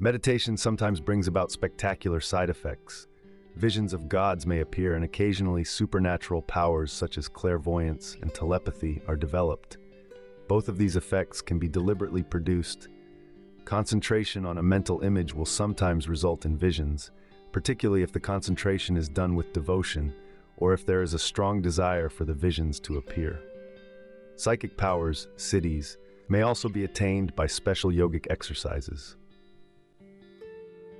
Meditation sometimes brings about spectacular side effects. Visions of gods may appear, and occasionally supernatural powers such as clairvoyance and telepathy are developed. Both of these effects can be deliberately produced. Concentration on a mental image will sometimes result in visions, particularly if the concentration is done with devotion or if there is a strong desire for the visions to appear. Psychic powers, siddhis, may also be attained by special yogic exercises.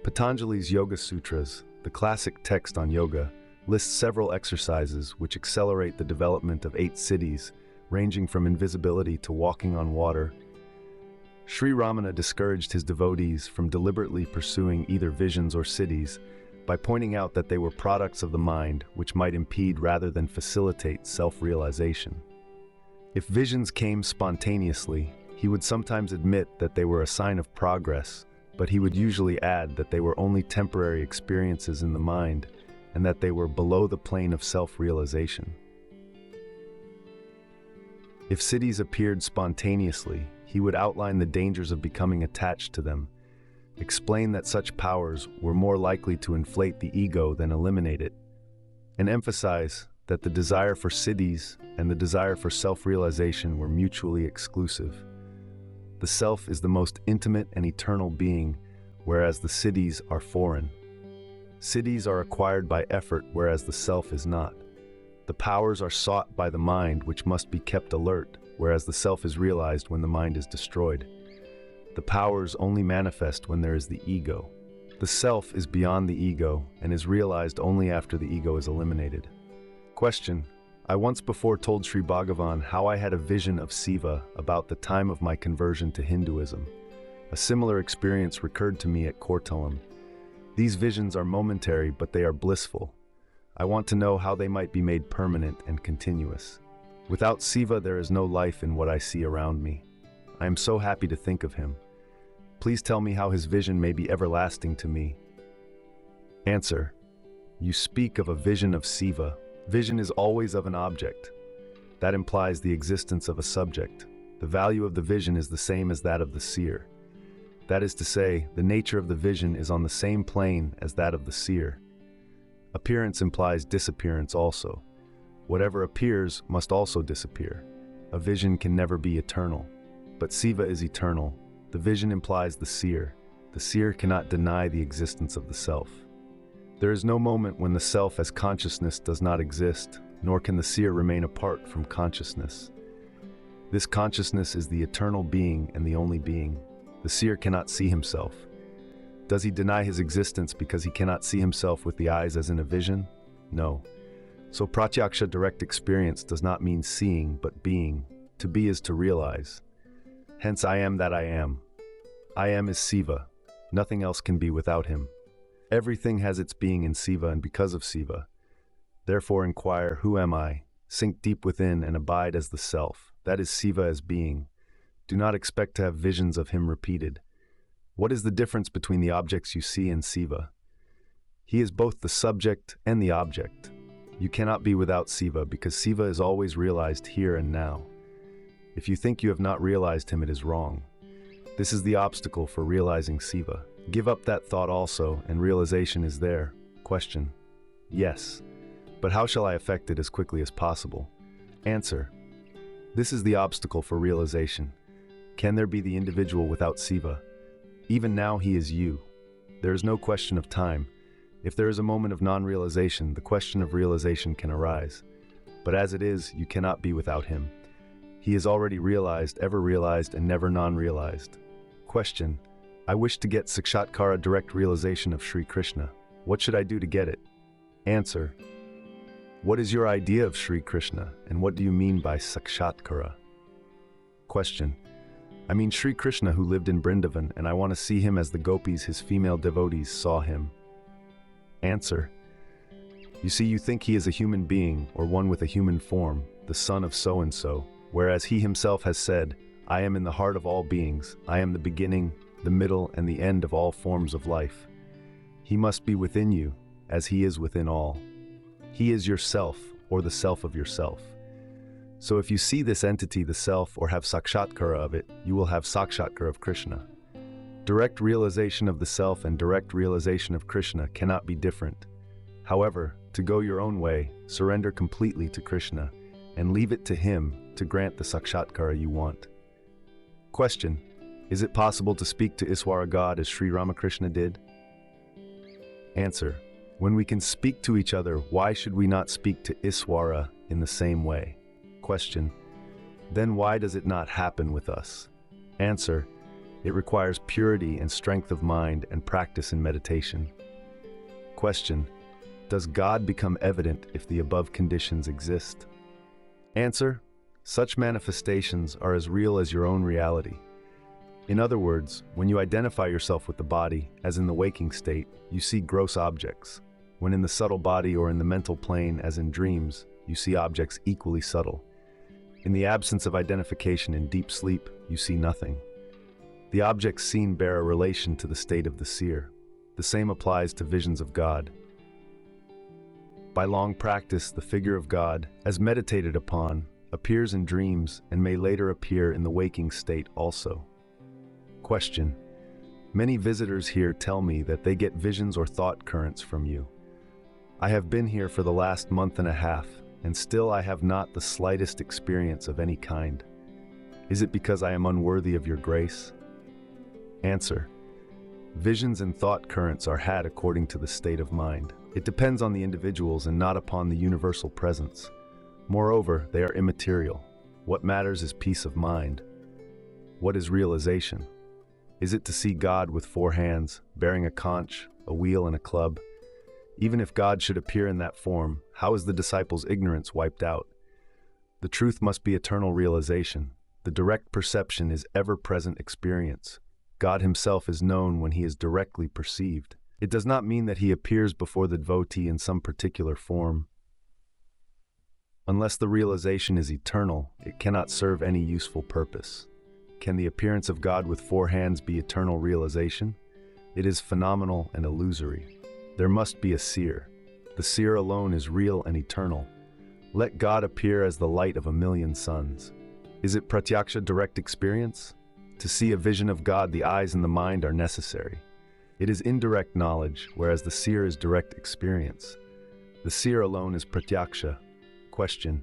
Patanjali's Yoga Sutras, the classic text on yoga, lists several exercises which accelerate the development of 8 siddhis, ranging from invisibility to walking on water. Sri Ramana discouraged his devotees from deliberately pursuing either visions or siddhis by pointing out that they were products of the mind which might impede rather than facilitate self-realization. If visions came spontaneously, he would sometimes admit that they were a sign of progress, but he would usually add that they were only temporary experiences in the mind and that they were below the plane of self-realization. If siddhis appeared spontaneously, he would outline the dangers of becoming attached to them, explain that such powers were more likely to inflate the ego than eliminate it, and emphasize that the desire for siddhis and the desire for self-realization were mutually exclusive. The self is the most intimate and eternal being, whereas the siddhis are foreign. Siddhis are acquired by effort, whereas the self is not. The powers are sought by the mind, which must be kept alert, whereas the self is realized when the mind is destroyed. The powers only manifest when there is the ego. The self is beyond the ego and is realized only after the ego is eliminated. Question: I once before told Sri Bhagavan how I had a vision of Siva about the time of my conversion to Hinduism. A similar experience recurred to me at Kortalam. These visions are momentary, but they are blissful. I want to know how they might be made permanent and continuous. Without Siva, there is no life in what I see around me. I am so happy to think of him. Please tell me how his vision may be everlasting to me. Answer: you speak of a vision of Siva. Vision is always of an object. That implies the existence of a subject. The value of the vision is the same as that of the seer. That is to say, the nature of the vision is on the same plane as that of the seer. Appearance implies disappearance also. Whatever appears must also disappear. A vision can never be eternal. But Siva is eternal. The vision implies the seer. The seer cannot deny the existence of the self. There is no moment when the self as consciousness does not exist, nor can the seer remain apart from consciousness. This consciousness is the eternal being and the only being. The seer cannot see himself. Does he deny his existence because he cannot see himself with the eyes as in a vision? No. So pratyaksha, direct experience, does not mean seeing, but being. To be is to realize. Hence I am that I am. I am is Siva. Nothing else can be without him. Everything has its being in Siva and because of Siva. Therefore inquire, who am I? Sink deep within and abide as the self. That is Siva as being. Do not expect to have visions of him repeated. What is the difference between the objects you see and Siva? He is both the subject and the object. You cannot be without Siva because Siva is always realized here and now. If you think you have not realized him, it is wrong. This is the obstacle for realizing Siva. Give up that thought also, and realization is there. Question: yes. But how shall I effect it as quickly as possible? Answer: this is the obstacle for realization. Can there be the individual without Siva? Even now he is you. There is no question of time. If there is a moment of non-realization, the question of realization can arise. But as it is, you cannot be without him. He is already realized, ever realized, and never non-realized. Question: I wish to get Sakshatkara, direct realization of Sri Krishna. What should I do to get it? Answer: what is your idea of Sri Krishna, and what do you mean by Sakshatkara? Question: I mean Sri Krishna who lived in Vrindavan, and I want to see him as the gopis, his female devotees, saw him. Answer: you see, you think he is a human being, or one with a human form, the son of so-and-so, whereas he himself has said, I am in the heart of all beings, I am the beginning, the middle, and the end of all forms of life. He must be within you, as he is within all. He is yourself, or the self of yourself. So if you see this entity, the self, or have sakshatkara of it, you will have sakshatkara of Krishna. Direct realization of the self and direct realization of Krishna cannot be different. However, to go your own way, surrender completely to Krishna and leave it to him to grant the sakshatkara you want. Question: is it possible to speak to Iswara God as Sri Ramakrishna did? Answer: when we can speak to each other, why should we not speak to Iswara in the same way? Question: then why does it not happen with us? Answer: it requires purity and strength of mind and practice in meditation. Question: does God become evident if the above conditions exist? Answer: such manifestations are as real as your own reality. In other words, when you identify yourself with the body, as in the waking state, you see gross objects. When in the subtle body or in the mental plane, as in dreams, you see objects equally subtle. In the absence of identification in deep sleep, you see nothing. The objects seen bear a relation to the state of the seer. The same applies to visions of God. By long practice, the figure of God, as meditated upon, appears in dreams and may later appear in the waking state also. Question: many visitors here tell me that they get visions or thought currents from you. I have been here for the last month and a half, and still I have not the slightest experience of any kind. Is it because I am unworthy of your grace? Answer: visions and thought currents are had according to the state of mind. It depends on the individuals and not upon the universal presence. Moreover, they are immaterial. What matters is peace of mind. What is realization? Is it to see God with 4 hands, bearing a conch, a wheel, and a club? Even if God should appear in that form, how is the disciples' ignorance wiped out? The truth must be eternal realization. The direct perception is ever-present experience. God himself is known when he is directly perceived. It does not mean that he appears before the devotee in some particular form. Unless the realization is eternal, it cannot serve any useful purpose. Can the appearance of God with 4 hands be eternal realization? It is phenomenal and illusory. There must be a seer. The seer alone is real and eternal. Let God appear as the light of 1,000,000 suns. Is it pratyaksha, direct experience? To see a vision of God, the eyes and the mind are necessary. It is indirect knowledge, whereas the seer is direct experience. The seer alone is pratyaksha. Question: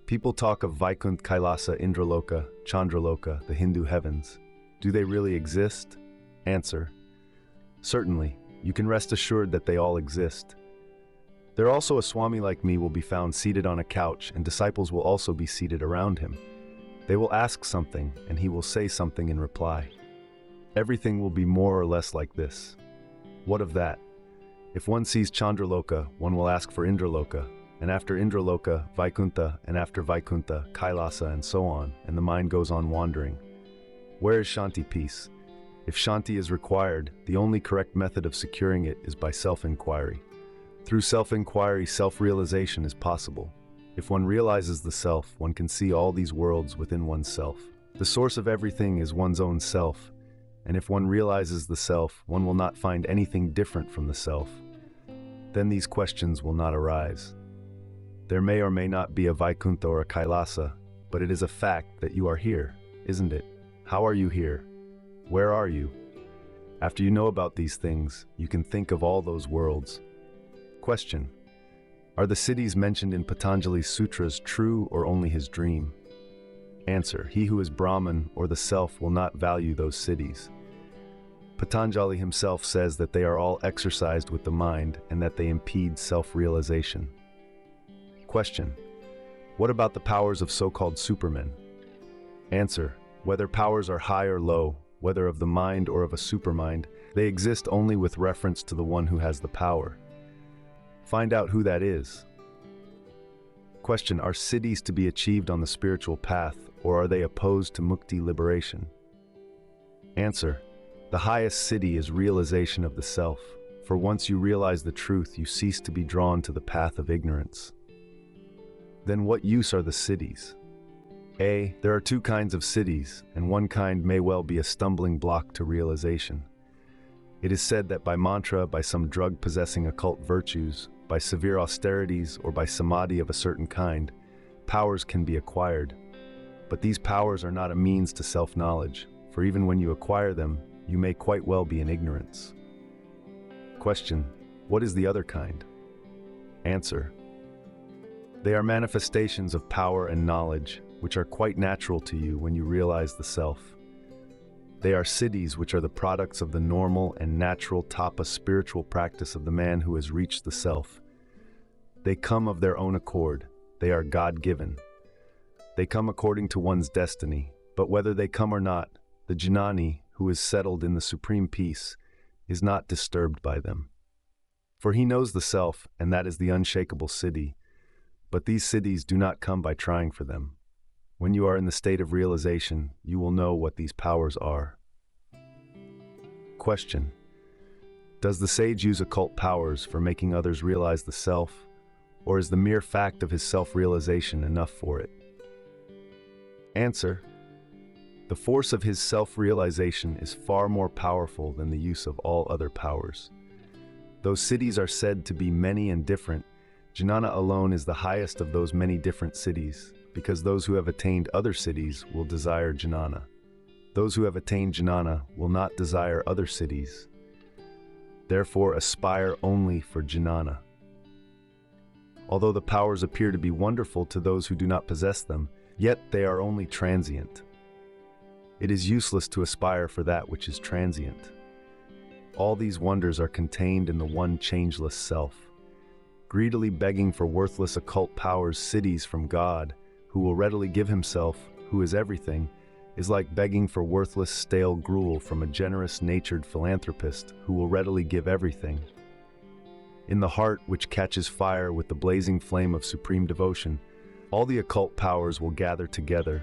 people talk of Vaikuntha, Kailasa, Indraloka, Chandraloka, the Hindu heavens. Do they really exist? Answer: certainly. You can rest assured that they all exist. There also a Swami like me will be found seated on a couch, and disciples will also be seated around him. They will ask something, and he will say something in reply. Everything will be more or less like this. What of that? If one sees Chandraloka, one will ask for Indraloka, and after Indraloka, Vaikuntha, and after Vaikuntha, Kailasa, and so on, and the mind goes on wandering. Where is Shanti, peace? If Shanti is required, the only correct method of securing it is by self-inquiry. Through self-inquiry, self-realization is possible. If one realizes the self, one can see all these worlds within oneself. The source of everything is one's own self, and if one realizes the self, one will not find anything different from the self. Then these questions will not arise. There may or may not be a Vaikuntha or a Kailasa, but it is a fact that you are here, isn't it? How are you here? Where are you? After you know about these things, you can think of all those worlds. Question: are the siddhis mentioned in Patanjali's sutras true or only his dream? Answer: he who is Brahman or the self will not value those siddhis. Patanjali himself says that they are all exercised with the mind and that they impede self-realization. Question: what about the powers of so-called supermen? Answer: whether powers are high or low, whether of the mind or of a supermind, they exist only with reference to the one who has the power. Find out who that is. Question: are siddhis to be achieved on the spiritual path, or are they opposed to mukti, liberation? Answer: the highest siddhi is realization of the self, for once you realize the truth, you cease to be drawn to the path of ignorance. Then what use are the siddhis? A. There are 2 kinds of siddhis, and one kind may well be a stumbling block to realization. It is said that by mantra, by some drug possessing occult virtues, by severe austerities, or by samadhi of a certain kind, powers can be acquired. But these powers are not a means to self-knowledge, for even when you acquire them, you may quite well be in ignorance. Question: what is the other kind? Answer: they are manifestations of power and knowledge, which are quite natural to you when you realize the self. They are siddhis, which are the products of the normal and natural tapa spiritual practice of the man who has reached the self. They come of their own accord. They are God-given. They come according to one's destiny, but whether they come or not, the jnani, who is settled in the supreme peace, is not disturbed by them. For he knows the self, and that is the unshakable siddhi. But these siddhis do not come by trying for them. When you are in the state of realization, you will know what these powers are. Question: does the sage use occult powers for making others realize the self, or is the mere fact of his self-realization enough for it? Answer: the force of his self-realization is far more powerful than the use of all other powers. Though siddhis are said to be many and different, jnana alone is the highest of those many different siddhis, because those who have attained other siddhis will desire jnana. Those who have attained jnana will not desire other siddhis. Therefore, aspire only for jnana. Although the powers appear to be wonderful to those who do not possess them, yet they are only transient. It is useless to aspire for that which is transient. All these wonders are contained in the one changeless self. Greedily begging for worthless occult powers, siddhis from God, who will readily give himself, who is everything, is like begging for worthless stale gruel from a generous-natured philanthropist who will readily give everything. In the heart which catches fire with the blazing flame of supreme devotion, all the occult powers will gather together.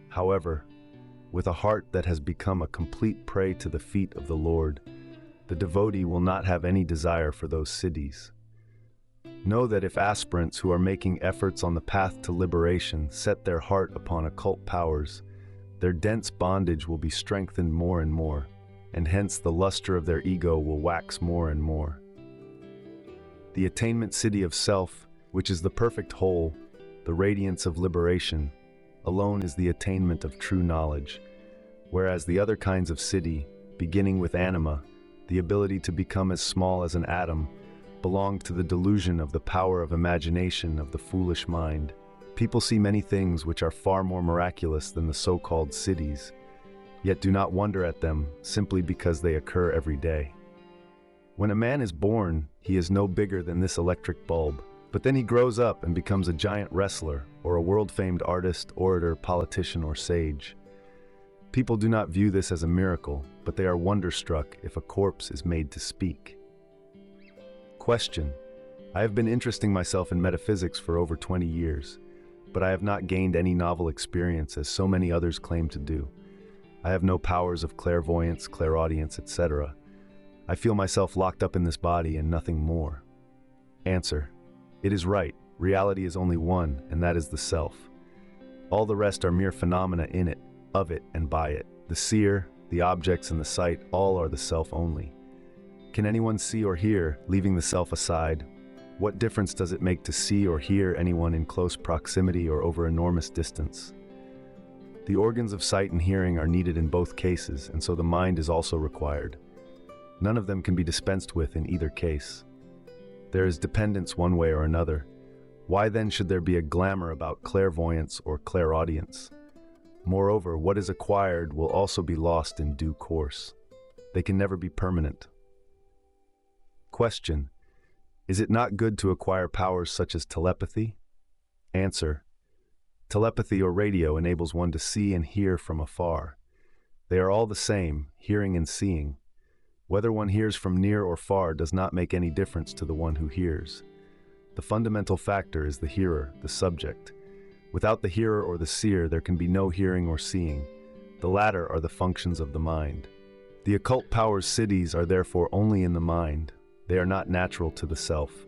However, with a heart that has become a complete prey to the feet of the Lord, the devotee will not have any desire for those siddhis. Know that if aspirants who are making efforts on the path to liberation set their heart upon occult powers, their dense bondage will be strengthened more and more, and hence the luster of their ego will wax more and more. The attainment siddhi of self, which is the perfect whole, the radiance of liberation, alone is the attainment of true knowledge, whereas the other kinds of siddhi, beginning with anima, the ability to become as small as an atom, belong to the delusion of the power of imagination of the foolish mind. People see many things which are far more miraculous than the so-called siddhis, yet do not wonder at them simply because they occur every day. When a man is born, he is no bigger than this electric bulb, but then he grows up and becomes a giant wrestler, or a world-famed artist, orator, politician, or sage. People do not view this as a miracle, but they are wonderstruck if a corpse is made to speak. Question: I have been interesting myself in metaphysics for over 20 years, but I have not gained any novel experience as so many others claim to do. I have no powers of clairvoyance, clairaudience, etc. I feel myself locked up in this body and nothing more. Answer: it is right. Reality is only one, and that is the self. All the rest are mere phenomena in it, of it, and by it. The seer, the objects, and the sight, all are the self only. Can anyone see or hear, leaving the self aside? What difference does it make to see or hear anyone in close proximity or over enormous distance? The organs of sight and hearing are needed in both cases, and so the mind is also required. None of them can be dispensed with in either case. There is dependence one way or another. Why then should there be a glamour about clairvoyance or clairaudience? Moreover, what is acquired will also be lost in due course. They can never be permanent. Question: is it not good to acquire powers such as telepathy? Answer: telepathy or radio enables one to see and hear from afar. They are all the same, hearing and seeing. Whether one hears from near or far does not make any difference to the one who hears. The fundamental factor is the hearer, the subject. Without the hearer or the seer, there can be no hearing or seeing. The latter are the functions of the mind. The occult powers siddhis are therefore only in the mind. They are not natural to the self.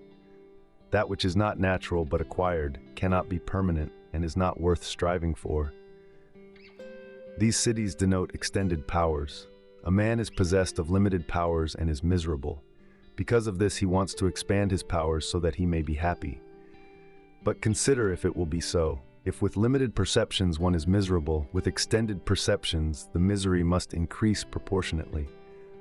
That which is not natural but acquired cannot be permanent and is not worth striving for. These siddhis denote extended powers. A man is possessed of limited powers and is miserable. Because of this, he wants to expand his powers so that he may be happy. But consider if it will be so. If with limited perceptions one is miserable, with extended perceptions, the misery must increase proportionately.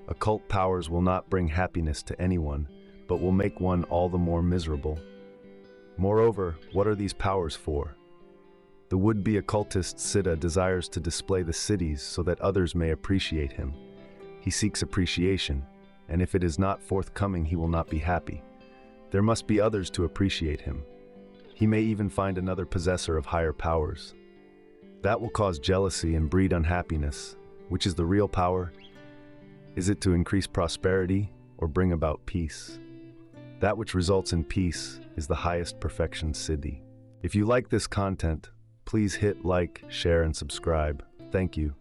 Occult powers will not bring happiness to anyone, but will make one all the more miserable. Moreover, what are these powers for? The would-be occultist Siddha desires to display the siddhis so that others may appreciate him. He seeks appreciation, and if it is not forthcoming, he will not be happy. There must be others to appreciate him. He may even find another possessor of higher powers. That will cause jealousy and breed unhappiness. Which is the real power? Is it to increase prosperity or bring about peace? That which results in peace is the highest perfection siddhi. If you like this content, please hit like, share, and subscribe. Thank you.